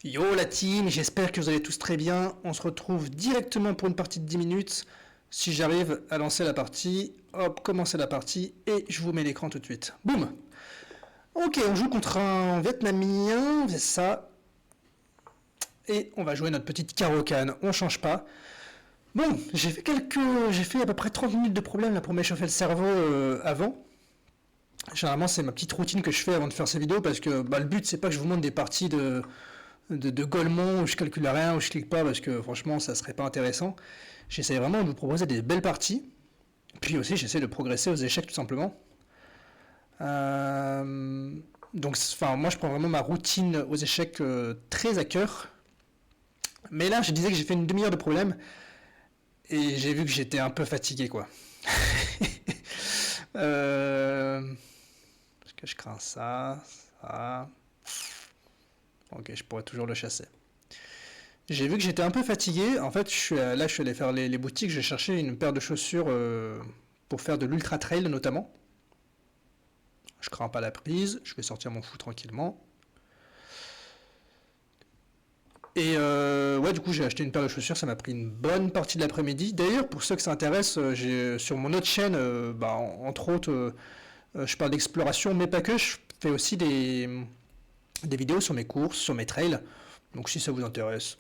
Yo la team, j'espère que vous allez tous très bien. On se retrouve directement pour une partie de 10 minutes. Si j'arrive à lancer la partie, hop, commencer la partie et je vous mets l'écran tout de suite. Boum. Ok, on joue contre un Vietnamien, c'est ça. Et on va jouer notre petite carocane, on change pas. Bon, j'ai fait à peu près 30 minutes de problème là pour m'échauffer le cerveau avant. Généralement c'est ma petite routine que je fais avant de faire ces vidéos parce que le but c'est pas que je vous montre des parties de Golemont où je calcule rien, où je clique pas parce que franchement ça serait pas intéressant. J'essaie vraiment de vous proposer des belles parties. Puis aussi j'essaie de progresser aux échecs tout simplement. Donc enfin moi je prends vraiment ma routine aux échecs très à cœur. Mais là je disais que j'ai fait une demi-heure de problème et j'ai vu que j'étais un peu fatigué quoi. Parce que je crains ça, ça. Ok, je pourrais toujours le chasser. J'ai vu que j'étais un peu fatigué. En fait, je suis allé faire les boutiques. J'ai cherché une paire de chaussures pour faire de l'ultra trail notamment. Je crains pas la prise. Je vais sortir mon fou tranquillement. Et ouais, du coup, j'ai acheté une paire de chaussures. Ça m'a pris une bonne partie de l'après-midi. D'ailleurs, pour ceux que ça intéresse, j'ai sur mon autre chaîne, entre autres, je parle d'exploration, mais pas que. Je fais aussi des vidéos sur mes courses, sur mes trails. Donc, si ça vous intéresse,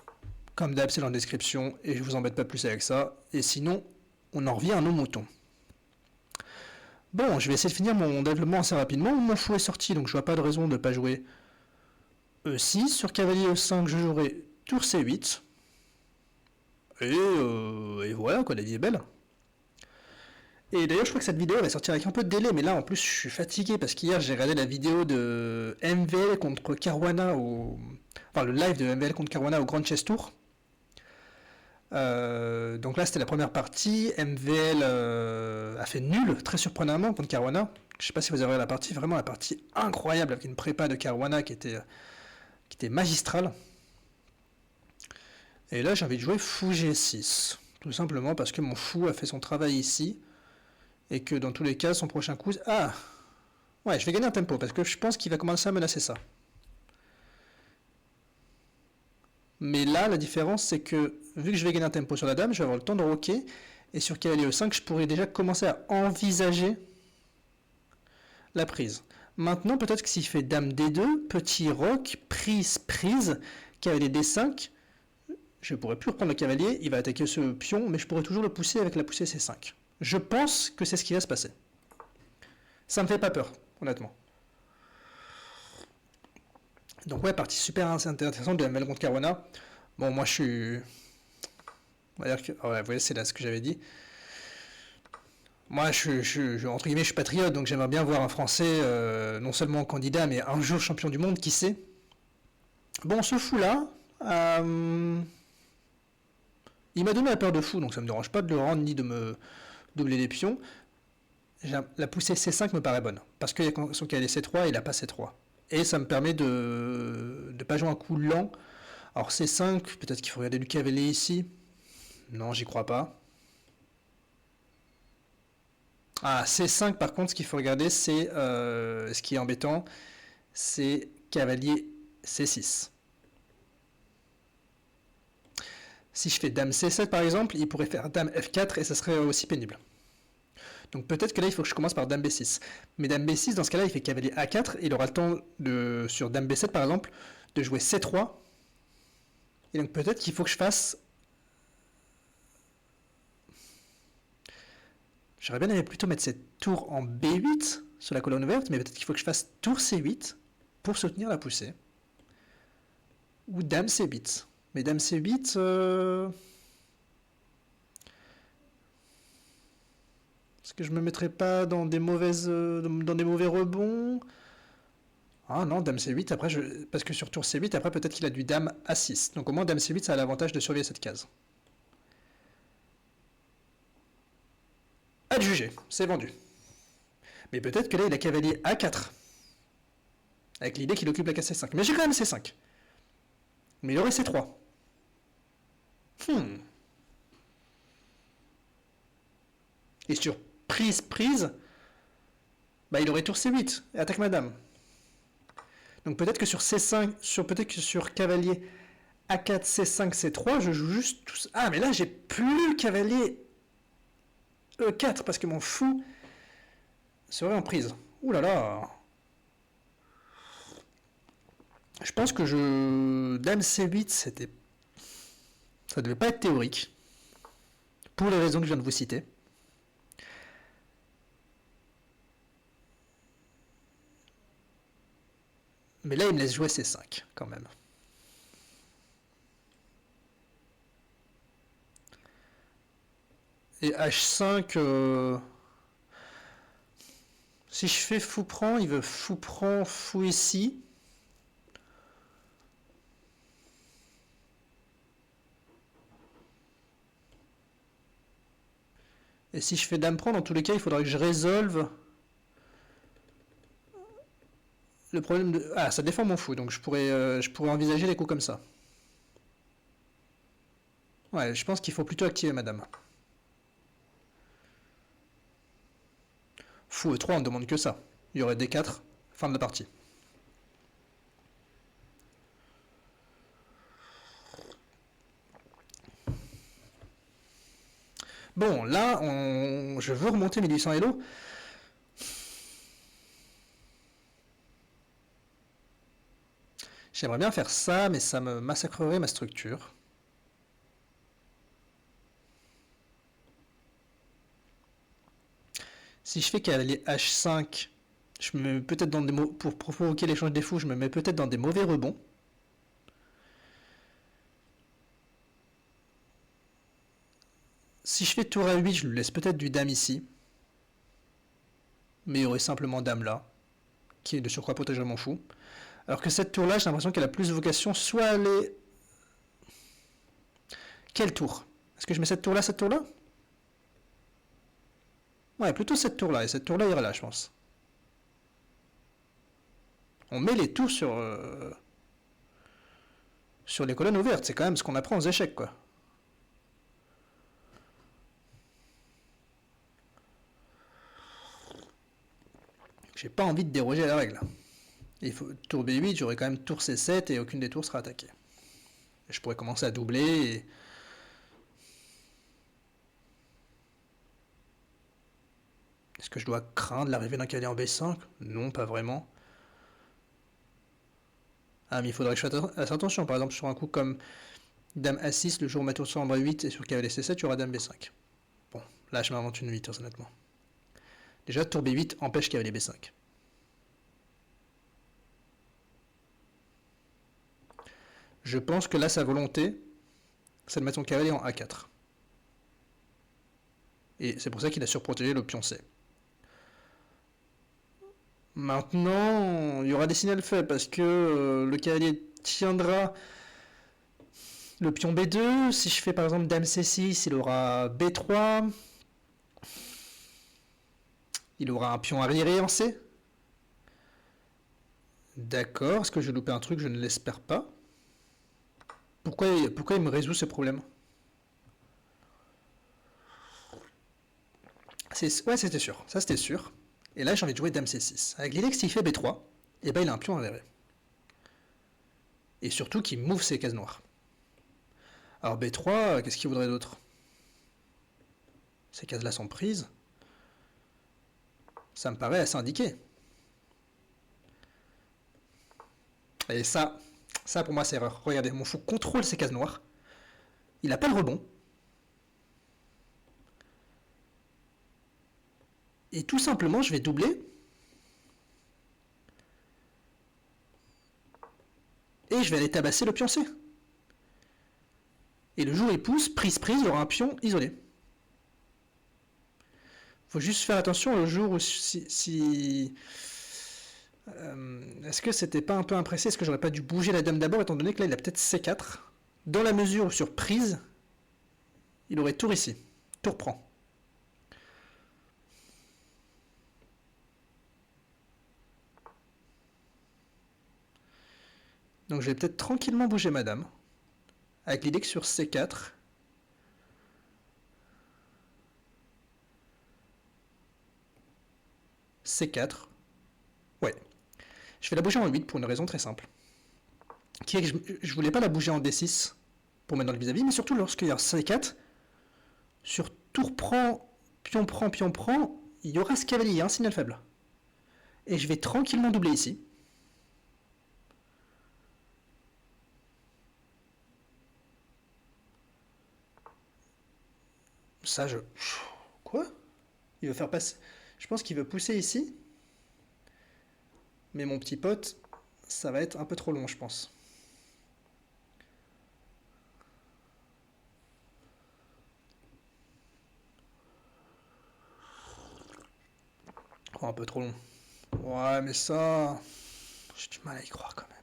comme d'hab, c'est dans la description et je vous embête pas plus avec ça. Et sinon, on en revient à nos moutons. Bon, je vais essayer de finir mon développement assez rapidement. Mon fou est sorti, donc je vois pas de raison de ne pas jouer E6. Sur cavalier E5, je jouerai tour C8. Et voilà, quoi, la vie est belle. Et d'ailleurs, je crois que cette vidéo va sortir avec un peu de délai, mais là, en plus, je suis fatigué parce qu'hier, j'ai regardé la vidéo de MVL contre Caruana Enfin, le live de MVL contre Caruana au Grand Chess Tour. Donc là, c'était la première partie. MVL a fait nul, très surprenamment, contre Caruana. Je sais pas si vous avez regardé la partie, vraiment la partie incroyable avec une prépa de Caruana qui était magistrale. Et là, j'ai envie de jouer fou G6. Tout simplement parce que mon fou a fait son travail ici. Et que dans tous les cas, son prochain coup... Ah ouais, je vais gagner un tempo parce que je pense qu'il va commencer à menacer ça. Mais là, la différence, c'est que vu que je vais gagner un tempo sur la dame, je vais avoir le temps de roquer. Et sur cavalier E5, je pourrais déjà commencer à envisager la prise. Maintenant, peut-être que s'il fait dame D2, petit roc, prise, cavalier D5, je pourrais plus reprendre le cavalier, il va attaquer ce pion, mais je pourrais toujours le pousser avec la poussée C5. Je pense que c'est ce qui va se passer. Ça me fait pas peur, honnêtement. Donc ouais, partie super intéressante de ML contre Caruana. Bon, moi je suis... On va dire que... ouais, vous voyez, c'est là ce que j'avais dit. Moi, entre guillemets, je suis patriote, donc j'aimerais bien voir un Français, non seulement candidat, mais un jour champion du monde, qui sait. Bon, ce fou-là, il m'a donné la peur de fou, donc ça me dérange pas de le rendre, ni de me doubler les pions. La poussée C5 me paraît bonne, parce que son cavalier C3, il a pas C3. Et ça me permet de ne pas jouer un coup lent. Alors C5, peut-être qu'il faut regarder du cavalier ici. Non, j'y crois pas. Ah, C5 par contre, ce qu'il faut regarder, c'est ce qui est embêtant, c'est cavalier C6. Si je fais dame C7 par exemple, il pourrait faire dame F4 et ça serait aussi pénible. Donc peut-être que là il faut que je commence par dame B6. Mais dame B6, dans ce cas-là, il fait cavalier A4 et il aura le temps sur dame B7 par exemple, de jouer C3. Et donc peut-être qu'il faut que je fasse... J'aurais bien aimé plutôt mettre cette tour en B8 sur la colonne ouverte, mais peut-être qu'il faut que je fasse tour C8 pour soutenir la poussée. Ou dame C8. Mais dame C8... Est-ce que je me mettrais pas dans des mauvais rebonds? Ah non, dame C8, après, parce que sur tour C8, après peut-être qu'il a du dame A6. Donc au moins dame C8, ça a l'avantage de surveiller cette case. Adjugé, c'est vendu. Mais peut-être que là, il a cavalier A4. Avec l'idée qu'il occupe la case C5. Mais j'ai quand même C5. Mais il aurait C3. Et sur prise, il aurait tour C8 et attaque madame. Donc peut-être que sur C5, peut-être que sur cavalier A4, C5, C3, je joue juste tout ça. Ah, mais là, j'ai plus cavalier E4 parce que mon fou serait en prise. Ouh là là. Je pense que Dame C8, ça devait pas être théorique. Pour les raisons que je viens de vous citer. Mais là, il me laisse jouer C5, quand même. Et H5... Si je fais fou prend, il veut fou prend, fou ici. Et si je fais dame prend, dans tous les cas, il faudra que je résolve le problème de... Ah, ça défend mon fou, donc je pourrais envisager les coups comme ça. Ouais, je pense qu'il faut plutôt activer ma dame. Fou E3, on ne demande que ça. Il y aurait D4, fin de la partie. Bon, là, je veux remonter 1800 Elo. J'aimerais bien faire ça, mais ça me massacrerait ma structure. Si je fais cavalier H5, je me mets peut-être dans des pour provoquer l'échange des fous, je me mets peut-être dans des mauvais rebonds. Si je fais tour A8, je lui laisse peut-être du dame ici. Mais il y aurait simplement dame là, qui est de surcroît protéger mon fou. Alors que cette tour-là, j'ai l'impression qu'elle a plus vocation soit à aller... Quelle tour? Est-ce que je mets cette tour-là, cette tour-là? Ouais, plutôt cette tour-là, et cette tour-là irait là, je pense. On met les tours sur les colonnes ouvertes, c'est quand même ce qu'on apprend aux échecs, quoi. J'ai pas envie de déroger à la règle. Il faut tour B8, j'aurai quand même tour C7 et aucune des tours sera attaquée. Et je pourrais commencer à doubler et... Est-ce que je dois craindre l'arrivée d'un cavalier en B5? Non, pas vraiment. Ah, mais il faudrait que je fasse attention. Par exemple, sur un coup comme dame A6, le jour où ma tour sera en B8 et sur cavalier C7, il y aura dame B5. Bon, là, je m'invente une 8, honnêtement. Déjà, tour B8 empêche cavalier B5. Je pense que là, sa volonté, c'est de mettre son cavalier en A4. Et c'est pour ça qu'il a surprotégé le pion C. Maintenant, il y aura des signaux faibles parce que le cavalier tiendra le pion B2. Si je fais par exemple dame C6, il aura B3. Il aura un pion arriéré en C. D'accord, est-ce que je vais louper un truc? Je ne l'espère pas. Pourquoi il me résout ce problème? Ouais, c'était sûr. Ça, c'était sûr. Et là, j'ai envie de jouer dame C6. Avec l'idée que s'il fait B3, eh ben, il a un pion arriéré. Et surtout qu'il move ses cases noires. Alors B3, qu'est-ce qu'il voudrait d'autre? Ces cases-là sont prises. Ça me paraît assez indiqué. Et ça pour moi c'est erreur. Regardez, mon fou contrôle ces cases noires. Il n'a pas le rebond. Et tout simplement, je vais doubler. Et je vais aller tabasser le pion C. Et le jour où il pousse, prise, il y aura un pion isolé. Faut juste faire attention le jour où est-ce que c'était pas un peu impressé? Est-ce que j'aurais pas dû bouger la dame d'abord, étant donné que là il a peut-être C4, dans la mesure où sur prise, il aurait tour ici. Tour prend. Donc je vais peut-être tranquillement bouger ma dame, avec l'idée que sur C4, C4, ouais. Je vais la bouger en 8 pour une raison très simple. Qui est que je voulais pas la bouger en D6 pour mettre dans le vis-à-vis, mais surtout lorsqu'il y a C4, sur tour prend, pion prend, il y aura ce cavalier, il y a un signal faible. Et je vais tranquillement doubler ici. Ça, je... Quoi? Il veut faire passer... Je pense qu'il veut pousser ici. Mais mon petit pote, ça va être un peu trop long, je pense. Oh, un peu trop long. Ouais, mais ça... J'ai du mal à y croire quand même.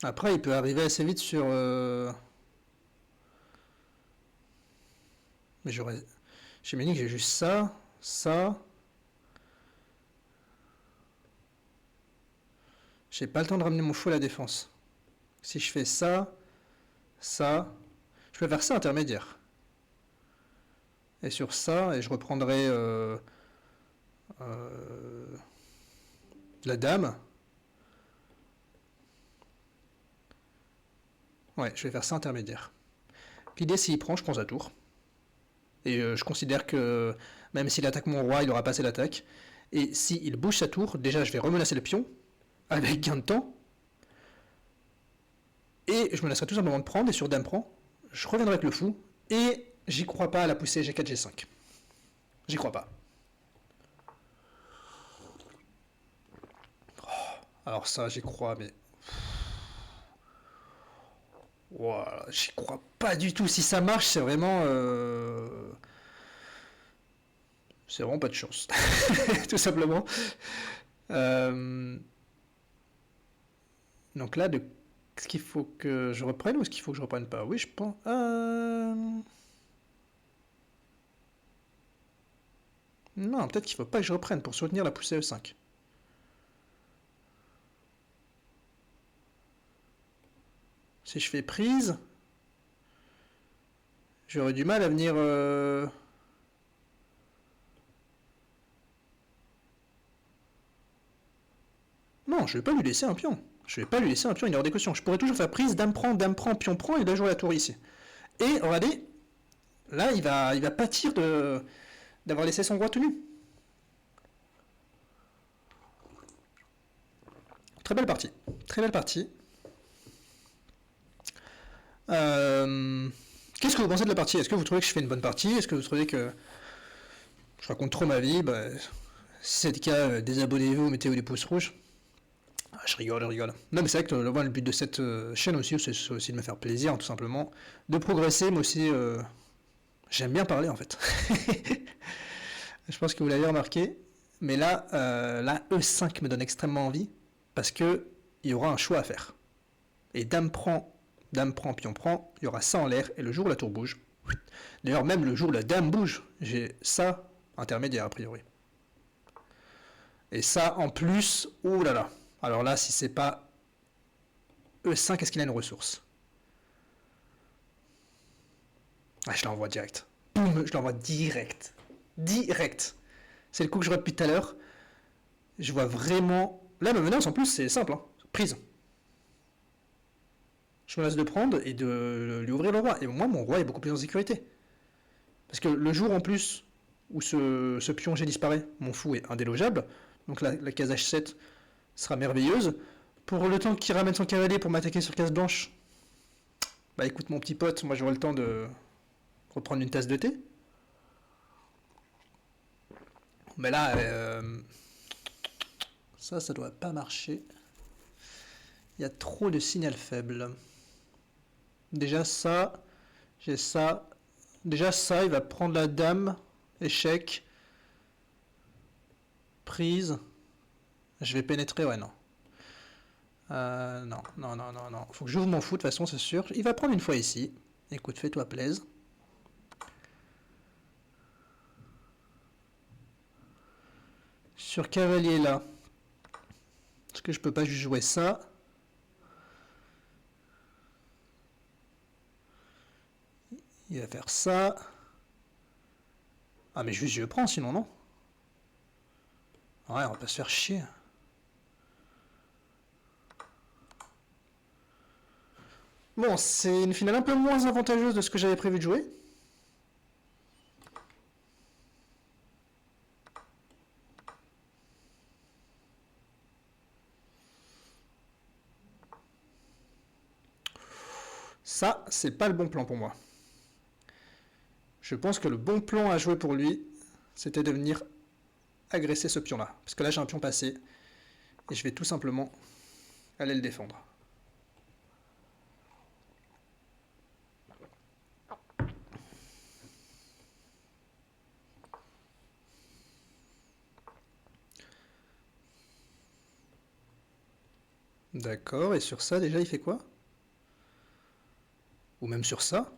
Après, il peut arriver assez vite sur... Mais j'aurais... J'imagine que j'ai juste ça, ça... J'ai pas le temps de ramener mon fou à la défense. Si je fais ça, ça... Je peux faire ça intermédiaire. Et sur ça, et je reprendrai la dame. Ouais, je vais faire ça intermédiaire. L'idée, s'il prend, je prends sa tour. Et je considère que même s'il attaque mon roi, il aura passé l'attaque. Et s'il bouge sa tour, déjà, je vais remenacer le pion, avec gain de temps. Et je me laisserai tout simplement de prendre, et sur dame prend, je reviendrai avec le fou, et j'y crois pas à la poussée G4, G5. J'y crois pas. Alors ça, j'y crois, mais... Voilà, j'y crois pas du tout. Si ça marche, c'est vraiment... C'est vraiment pas de chance. Tout simplement. Donc là, est-ce qu'il faut que je reprenne ou est-ce qu'il faut que je reprenne pas? Oui, je pense... Non, peut-être qu'il faut pas que je reprenne pour soutenir la poussée E5. Si je fais prise, j'aurais du mal à venir... Non, je vais pas lui laisser un pion. Je vais pas lui laisser un pion, il est hors des questions. Je pourrais toujours faire prise, dame prend, pion prend, et là jouer la tour ici. Et regardez, là il va pâtir d'avoir laissé son roi tenu. Très belle partie. Très belle partie. Qu'est-ce que vous pensez de la partie? Est-ce que vous trouvez que je fais une bonne partie? Est-ce que vous trouvez que je raconte trop ma vie? Si c'est le cas, désabonnez-vous, mettez-vous des pouces rouges. Ah, je rigole, je rigole. Non, mais c'est vrai que le but de cette chaîne aussi, c'est aussi de me faire plaisir, tout simplement. De progresser, mais aussi... J'aime bien parler, en fait. Je pense que vous l'avez remarqué. Mais là, la E5 me donne extrêmement envie, parce que il y aura un choix à faire. Et dame prend, pion prend, il y aura ça en l'air, et le jour où la tour bouge... D'ailleurs, même le jour où la dame bouge, j'ai ça intermédiaire, a priori. Et ça, en plus, ouh là là. Alors là, si c'est pas E5, est-ce qu'il a une ressource? Ah, je l'envoie direct. Boum, je l'envoie direct. Direct. C'est le coup que je vois depuis tout à l'heure. Je vois vraiment... Là, ma menace, en plus, c'est simple. Hein. Prise. Je menace de prendre et de lui ouvrir le roi. Et moi, mon roi est beaucoup plus en sécurité. Parce que le jour, en plus, où ce pion G disparaît, mon fou est indélogeable. Donc la case H7 sera merveilleuse. Pour le temps qu'il ramène son cavalier pour m'attaquer sur case blanche, bah écoute mon petit pote, moi j'aurai le temps de reprendre une tasse de thé. Mais là, ça doit pas marcher. Il y a trop de signal faible. Déjà ça, j'ai ça. Déjà ça, il va prendre la dame, échec, prise. Je vais pénétrer, ouais non. Non. Faut que j'ouvre mon fou de toute façon, c'est sûr. Il va prendre une fois ici. Écoute, fais-toi plaisir. Sur cavalier là. Est-ce que je peux pas juste jouer ça? Il va faire ça. Ah mais juste je prends sinon non. Ouais, on va pas se faire chier. Bon, c'est une finale un peu moins avantageuse de ce que j'avais prévu de jouer. Ça, c'est pas le bon plan pour moi. Je pense que le bon plan à jouer pour lui, c'était de venir agresser ce pion-là. Parce que là, j'ai un pion passé. Et je vais tout simplement aller le défendre. D'accord, et sur ça, déjà, il fait quoi? Ou même sur ça?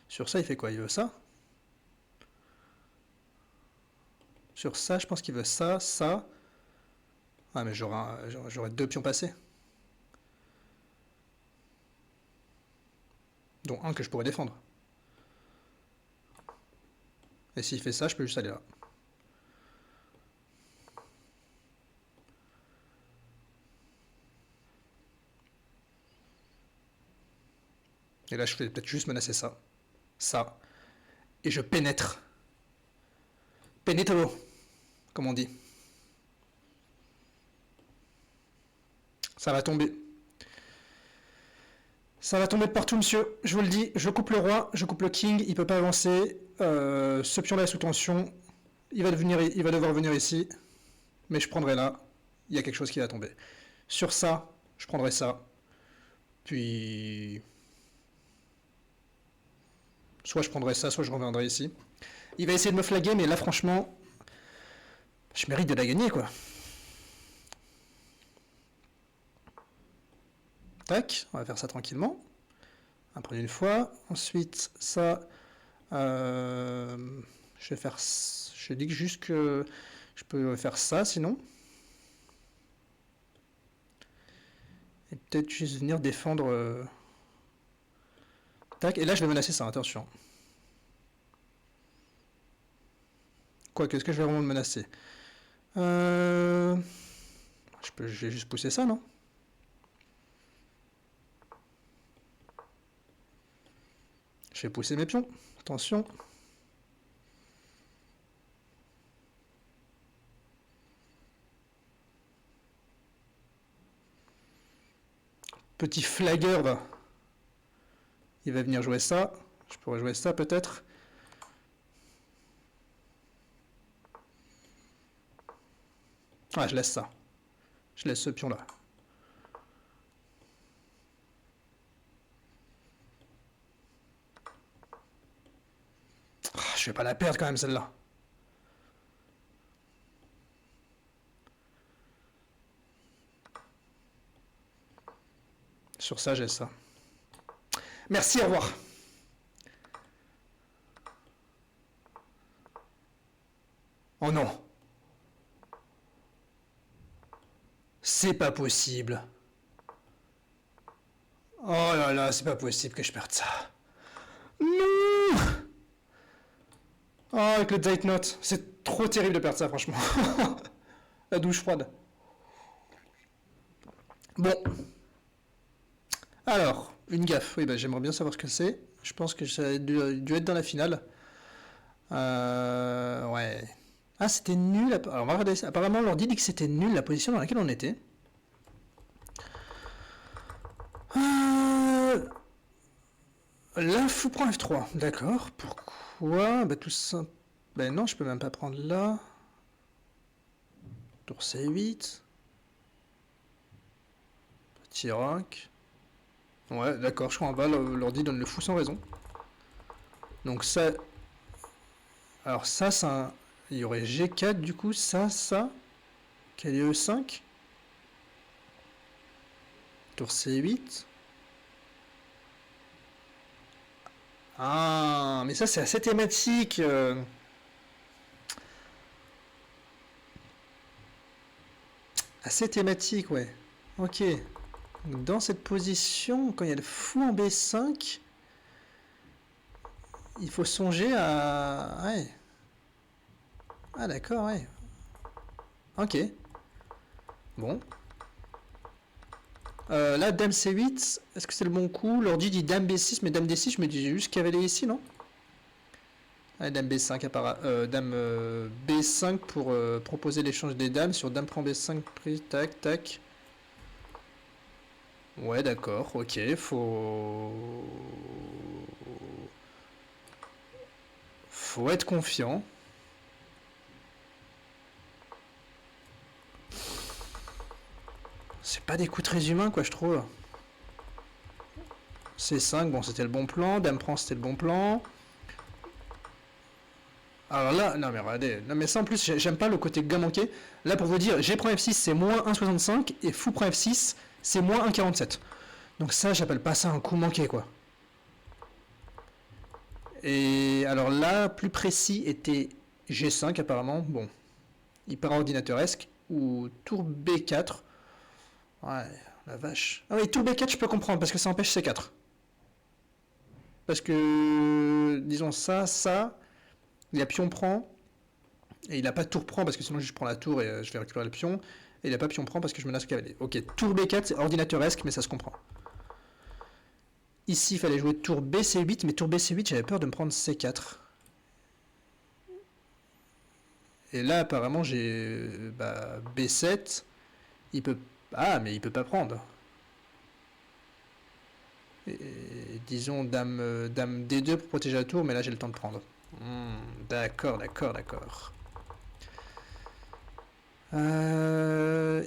Sur ça, il fait quoi? Il veut ça? Sur ça, je pense qu'il veut ça, ça. Ah, mais j'aurais deux pions passés. Dont un que je pourrais défendre. Et s'il fait ça, je peux juste aller là. Et là, je vais peut-être juste menacer ça. Ça. Et je pénètre. Pénétro, comme on dit. Ça va tomber. Ça va tomber de partout, monsieur. Je vous le dis, je coupe le roi, je coupe le king, il peut pas avancer. Ce pion-là est sous tension. Il va devoir venir ici. Mais je prendrai là. Il y a quelque chose qui va tomber. Sur ça, je prendrai ça. Puis... soit je prendrai ça, soit je reviendrai ici. Il va essayer de me flaguer, mais là, franchement... je mérite de la gagner, quoi. Tac, on va faire ça tranquillement. Après une fois. Ensuite, ça... je vais faire... je dis juste que je peux faire ça, sinon. Et peut-être juste venir défendre... tac, et là je vais menacer ça, attention. Quoique, est-ce que je vais vraiment le menacer? Je vais juste pousser ça, non? Je vais pousser mes pions. Attention. Petit flagueur, va. Il va venir jouer ça. Je pourrais jouer ça, peut-être. Ah, je laisse ça. Je laisse ce pion-là. Je vais pas la perdre quand même, celle-là. Sur ça, j'ai ça. Merci, au revoir. Oh non. C'est pas possible. Oh là là, c'est pas possible que je perde ça. Non. Oh, avec le date note. C'est trop terrible de perdre ça, franchement. La douche froide. Bon. Alors, une gaffe. Oui, bah, j'aimerais bien savoir ce que c'est. Je pense que ça a dû être dans la finale. Ouais. Ah, c'était nul. Alors, on va regarder ça. Apparemment, l'ordi dit que c'était nul la position dans laquelle on était. Là, fou prend F3. D'accord. Pourquoi? Bah, tout ça. Ben non, je peux même pas prendre là. Tour C8. Petit rock. Ouais, d'accord, je crois en bas, l'ordi donne le fou sans raison. Donc ça... alors ça, il y aurait G4 du coup, ça, quel est E5. Tour C8. Ah, mais ça c'est assez thématique. Assez thématique, ouais. Ok. Dans cette position, quand il y a le fou en B5, il faut songer à... Ouais. Ah d'accord, ouais. Ok. Bon. Là, Dame C8, est-ce que c'est le bon coup? L'ordi dit Dame B6, mais Dame D6, je me dis juste cavalier ici, non? Allez, Dame B5, Dame B5 pour proposer l'échange des dames sur Dame prend B5 prise, tac, tac. Ouais, d'accord, ok, faut être confiant. C'est pas des coups très humains, quoi, je trouve. C5, bon, c'était le bon plan. Dame prend, c'était le bon plan. Alors là, non mais regardez, non mais ça en plus, j'aime pas le côté gain manqué. Là, pour vous dire, G prend F6, c'est moins 1,65 et fou prend F6, c'est moins 1,47. Donc ça, j'appelle pas ça un coup manqué, quoi. Et alors là, plus précis était G5 apparemment, bon, hyper ordinateuresque, ou tour B4. Ouais, la vache. Ah oui, tour B4 je peux comprendre parce que ça empêche C4. Parce que, disons ça, il a pion prend, et il a pas tour prend parce que sinon je prends la tour et je vais récupérer le pion, et il a pas pion prend parce que je menace le cavalier. Ok, tour B4 c'est ordinateuresque mais ça se comprend. Ici il fallait jouer tour BC8, mais tour BC8 j'avais peur de me prendre C4. Et là apparemment j'ai B7, il peut... Ah mais il peut pas prendre. Et, disons dame D2 pour protéger la tour, mais là j'ai le temps de prendre. D'accord.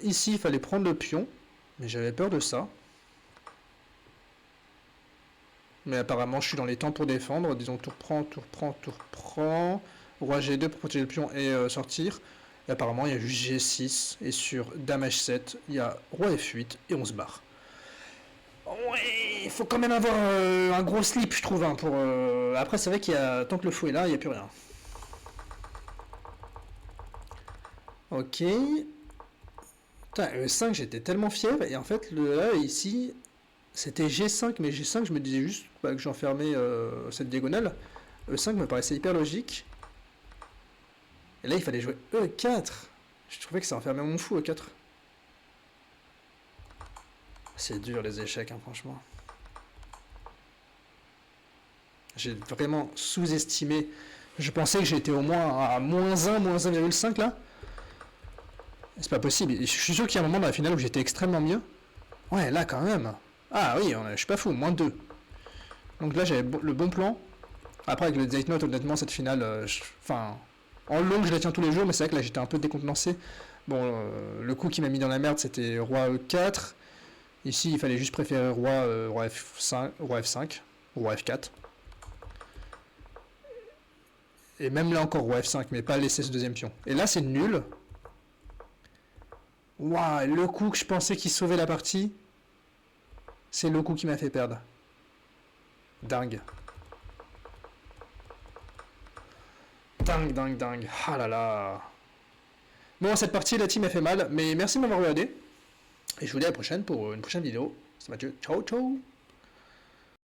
Ici, il fallait prendre le pion, mais j'avais peur de ça. Mais apparemment, je suis dans les temps pour défendre. Disons tour prend. Roi G2 pour protéger le pion et sortir. Et apparemment, il y a juste G6. Et sur Dame H7, il y a Roi F8 et on se barre. Ouais, il faut quand même avoir un gros slip, je trouve. Hein, pour, Après, c'est vrai qu'il y a tant que le fou est là, il n'y a plus rien. Ok. Putain, E5, j'étais tellement fier. Et en fait, là, ici, c'était G5. Mais G5, je me disais juste que j'enfermais cette diagonale. E5 me paraissait hyper logique. Et là, il fallait jouer E4. Je trouvais que ça enfermait mon fou, E4. C'est dur, les échecs, hein, franchement. J'ai vraiment sous-estimé. Je pensais que j'étais au moins à moins 1, moins 1,5 là. C'est pas possible. Je suis sûr qu'il y a un moment dans la finale où j'étais extrêmement mieux. Ouais, là quand même. Ah oui, je suis pas fou, moins 2. Donc là j'avais le bon plan. Après avec le Date Note, honnêtement, cette finale, enfin, en long je la tiens tous les jours, mais c'est vrai que là j'étais un peu décontenancé. Bon, le coup qui m'a mis dans la merde c'était Roi E4. Ici il fallait juste préférer Roi F5, Roi F5, ou Roi F4. Et même là encore Roi F5, mais pas laisser ce deuxième pion. Et là c'est nul. Waouh, le coup que je pensais qu'il sauvait la partie, c'est le coup qui m'a fait perdre. Dingue. Dingue. Ah là là. Bon, cette partie, la team a fait mal, mais merci de m'avoir regardé. Et je vous dis à la prochaine pour une prochaine vidéo. C'est Mathieu. Ciao.